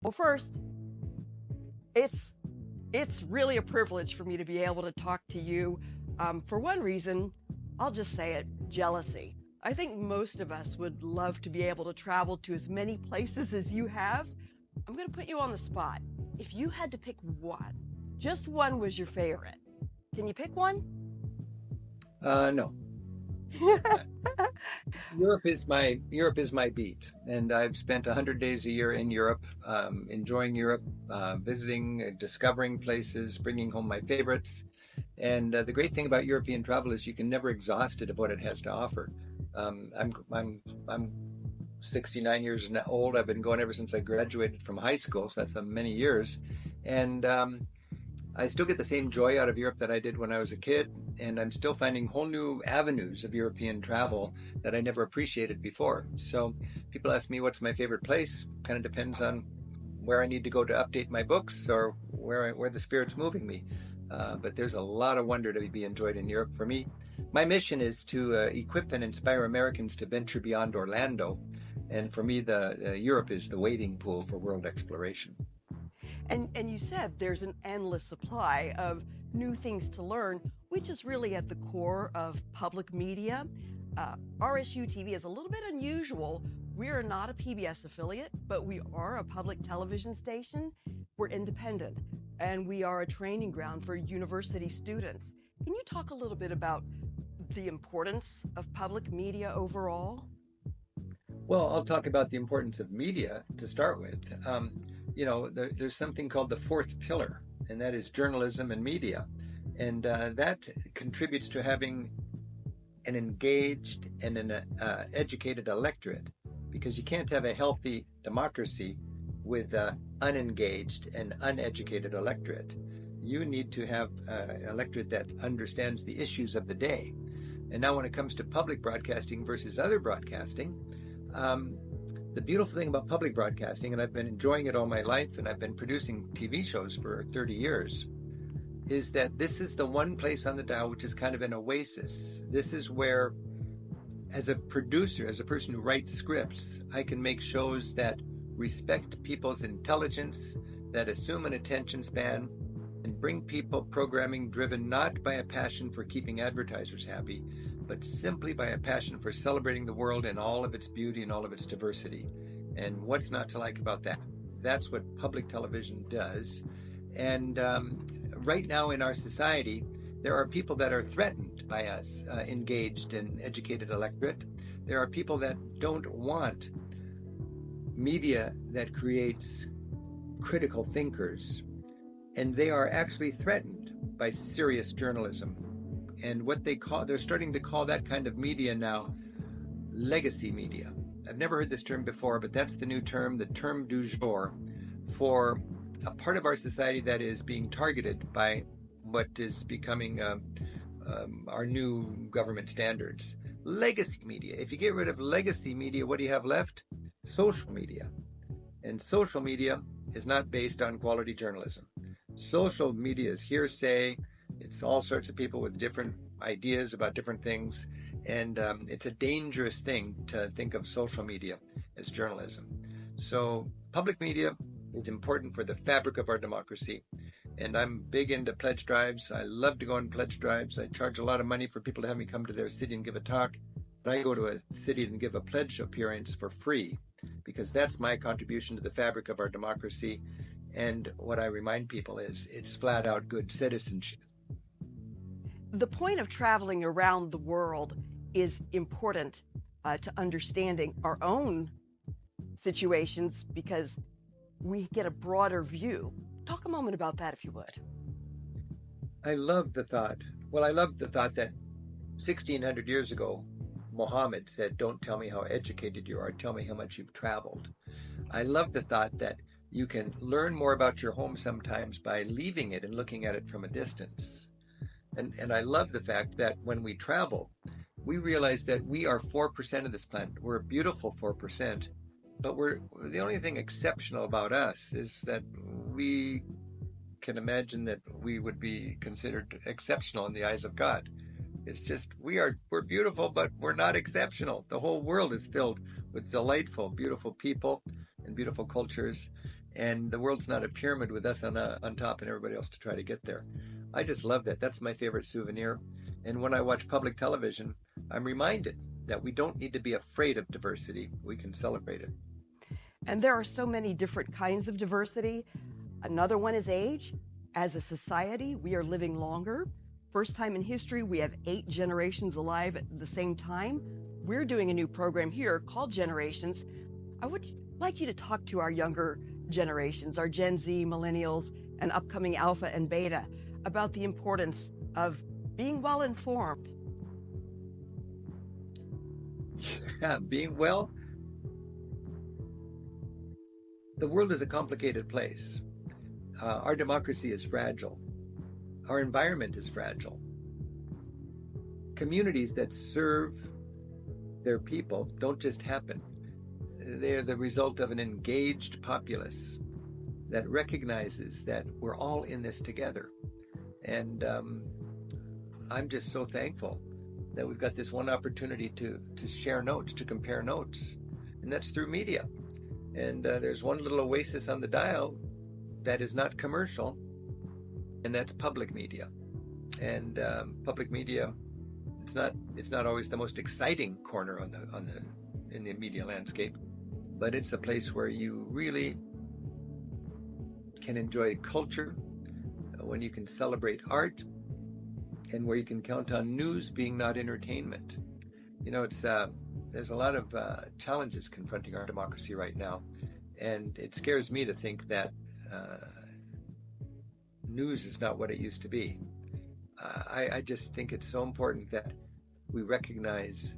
Well, first, it's it's really a privilege for me to be able to talk to you. For one reason, I'll just say it, jealousy. I think most of us would love to be able to travel to as many places as you have. I'm going to put you on the spot. If you had to pick one, just one was your favorite, can you pick one? No. Europe is my beat, and I've spent 100 days a year in Europe, enjoying Europe, visiting, discovering places, bringing home my favorites. And the great thing about European travel is you can never exhaust it of what it has to offer. I'm 69 years old. I've been going ever since I graduated from high school, so that's many years, and I still get the same joy out of Europe that I did when I was a kid, and I'm still finding whole new avenues of European travel that I never appreciated before. So people ask me what's my favorite place. Kind of depends on where I need to go to update my books or where the spirit's moving me. But there's a lot of wonder to be enjoyed in Europe for me. My mission is to equip and inspire Americans to venture beyond Orlando. And for me, the Europe is the wading pool for world exploration. And you said there's an endless supply of new things to learn, which is really at the core of public media. RSUtv is a little bit unusual. We are not a PBS affiliate, but we are a public television station. We're independent, and we are a training ground for university students. Can you talk a little bit about the importance of public media overall? Well, I'll talk about the importance of media to start with. There's something called the fourth pillar, and that is journalism and media. And that contributes to having an engaged and an educated electorate, because you can't have a healthy democracy with unengaged and uneducated electorate. You need to have an electorate that understands the issues of the day. And now when it comes to public broadcasting versus other broadcasting, the beautiful thing about public broadcasting, and I've been enjoying it all my life, and I've been producing TV shows for 30 years, is that this is the one place on the dial which is kind of an oasis. This is where, as a producer, as a person who writes scripts, I can make shows that respect people's intelligence, that assume an attention span, and bring people programming driven not by a passion for keeping advertisers happy, but simply by a passion for celebrating the world in all of its beauty and all of its diversity. And what's not to like about that? That's what public television does. And right now in our society, there are people that are threatened by us, engaged and educated electorate. There are people that don't want media that creates critical thinkers, and they are actually threatened by serious journalism. And what they're starting to call that kind of media now legacy media. I've never heard this term before, but that's the new term, the term du jour, for a part of our society that is being targeted by what is becoming our new government standards. Legacy media. If you get rid of legacy media, what do you have left? Social media. And social media is not based on quality journalism. Social media is hearsay. It's all sorts of people with different ideas about different things. And it's a dangerous thing to think of social media as journalism. So public media is important for the fabric of our democracy. And I'm big into pledge drives. I love to go on pledge drives. I charge a lot of money for people to have me come to their city and give a talk. But I go to a city and give a pledge appearance for free, because that's my contribution to the fabric of our democracy. And what I remind people is it's flat out good citizenship. The point of traveling around the world is important to understanding our own situations, because we get a broader view. Talk a moment about that, if you would. I love the thought. Well, I love the thought that 1,600 years ago, Muhammad said, "Don't tell me how educated you are, tell me how much you've traveled." I love the thought that you can learn more about your home sometimes by leaving it and looking at it from a distance. And I love the fact that when we travel, we realize that we are 4% of this planet. We're a beautiful 4%, but the only thing exceptional about us is that we can imagine that we would be considered exceptional in the eyes of God. It's just we're beautiful, but we're not exceptional. The whole world is filled with delightful, beautiful people and beautiful cultures. and the world's not a pyramid with us on top and everybody else to try to get there. I just love that. That's my favorite souvenir. And when I watch public television, I'm reminded that we don't need to be afraid of diversity. We can celebrate it. And there are so many different kinds of diversity. Another one is age. As a society, we are living longer. First time in history, we have 8 generations alive at the same time. We're doing a new program here called Generations. I would like you to talk to our younger generations, our Gen Z, millennials, and upcoming Alpha and Beta, about the importance of being well informed. Yeah, being well. The world is a complicated place. Our democracy is fragile. Our environment is fragile. Communities that serve their people don't just happen. They're the result of an engaged populace that recognizes that we're all in this together. And I'm just so thankful that we've got this one opportunity to share notes, to compare notes, and that's through media. And there's one little oasis on the dial that is not commercial, and that's public media. And public media, it's not always the most exciting corner in the media landscape, but it's a place where you really can enjoy culture, when you can celebrate art, and where you can count on news being not entertainment. You know, there's a lot of challenges confronting our democracy right now, and it scares me to think that news is not what it used to be. I just think it's so important that we recognize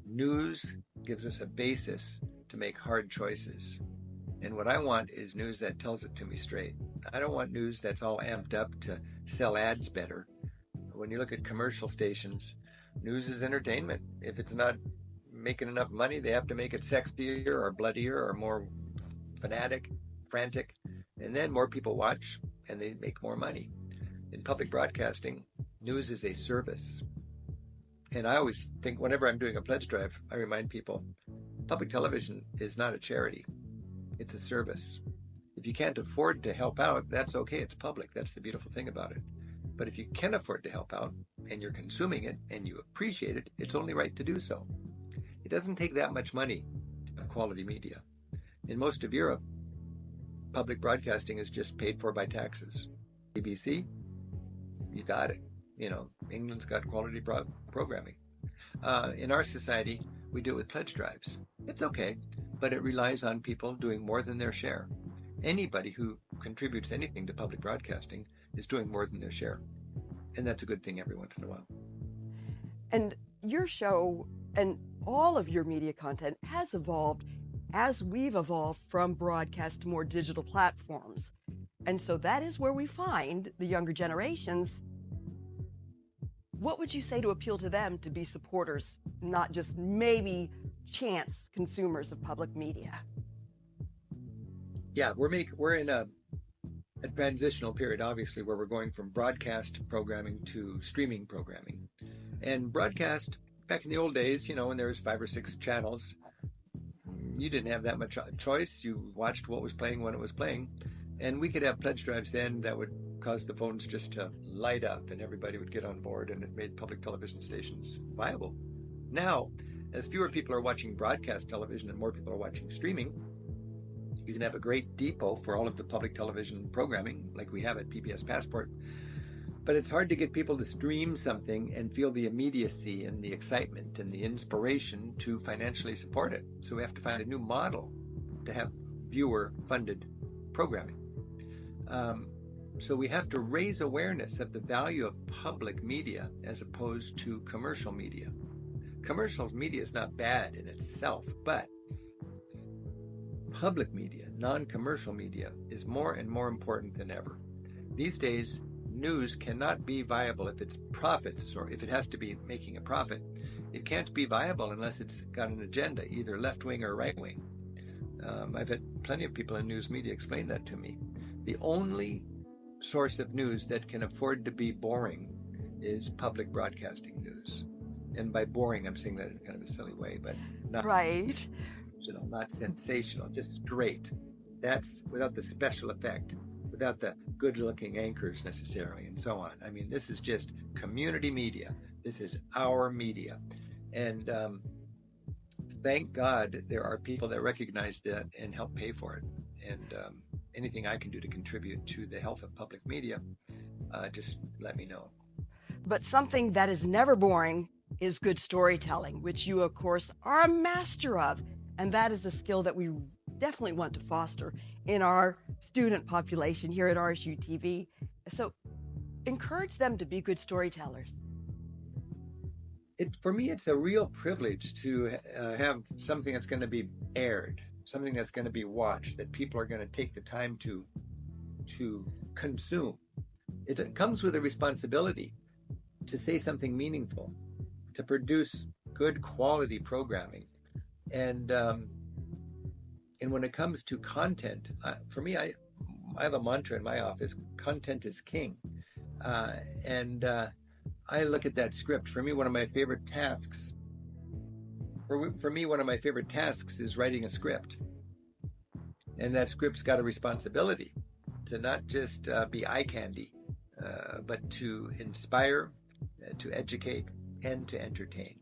news gives us a basis to make hard choices. And what I want is news that tells it to me straight. I don't want news that's all amped up to sell ads better. When you look at commercial stations, news is entertainment. If it's not making enough money, they have to make it sexier or bloodier or more fanatic, frantic. And then more people watch and they make more money. In public broadcasting, news is a service. And I always think whenever I'm doing a pledge drive, I remind people, public television is not a charity. It's a service. If you can't afford to help out, that's okay. It's public. That's the beautiful thing about it. But if you can afford to help out and you're consuming it and you appreciate it, it's only right to do so. It doesn't take that much money to have quality media. In most of Europe, public broadcasting is just paid for by taxes. ABC, you got it. You know, England's got quality programming. In our society, we do it with pledge drives. It's okay, but it relies on people doing more than their share. Anybody who contributes anything to public broadcasting is doing more than their share. And that's a good thing every once in a while. And your show and all of your media content has evolved as we've evolved from broadcast to more digital platforms. And so that is where we find the younger generations. What would you say to appeal to them to be supporters, not just maybe chance consumers of public media? Yeah, we're in a transitional period, obviously, where we're going from broadcast programming to streaming programming. And broadcast, back in the old days, you know, when there was 5 or 6 channels, you didn't have that much choice. You watched what was playing when it was playing. And we could have pledge drives then that would cause the phones just to light up and everybody would get on board, and it made public television stations viable. Now, as fewer people are watching broadcast television and more people are watching streaming, you can have a great depot for all of the public television programming like we have at PBS Passport. But it's hard to get people to stream something and feel the immediacy and the excitement and the inspiration to financially support it. So we have to find a new model to have viewer-funded programming. So we have to raise awareness of the value of public media as opposed to commercial media. Commercial media is not bad in itself, but public media, non-commercial media, is more and more important than ever. These days, news cannot be viable if it's profits, or if it has to be making a profit. It can't be viable unless it's got an agenda, either left-wing or right-wing. I've had plenty of people in news media explain that to me. The only source of news that can afford to be boring is public broadcasting news. And by boring, I'm saying that in kind of a silly way, but not right. Not sensational, just straight. That's without the special effect, without the good-looking anchors necessarily, and so on. I mean, this is just community media. This is our media. And thank God there are people that recognize that and help pay for it. And anything I can do to contribute to the health of public media, just let me know. But something that is never boring is good storytelling, which you, of course, are a master of. And that is a skill that we definitely want to foster in our student population here at RSUtv. So encourage them to be good storytellers. For me, it's a real privilege to have something that's going to be aired, something that's going to be watched, that people are going to take the time to consume. It comes with a responsibility to say something meaningful, to produce good quality programming. And when it comes to content, for me, I have a mantra in my office: content is king. I look at that script. For me, one of my favorite tasks. For me, one of my favorite tasks is writing a script, and that script's got a responsibility to not just be eye candy, but to inspire, to educate, and to entertain.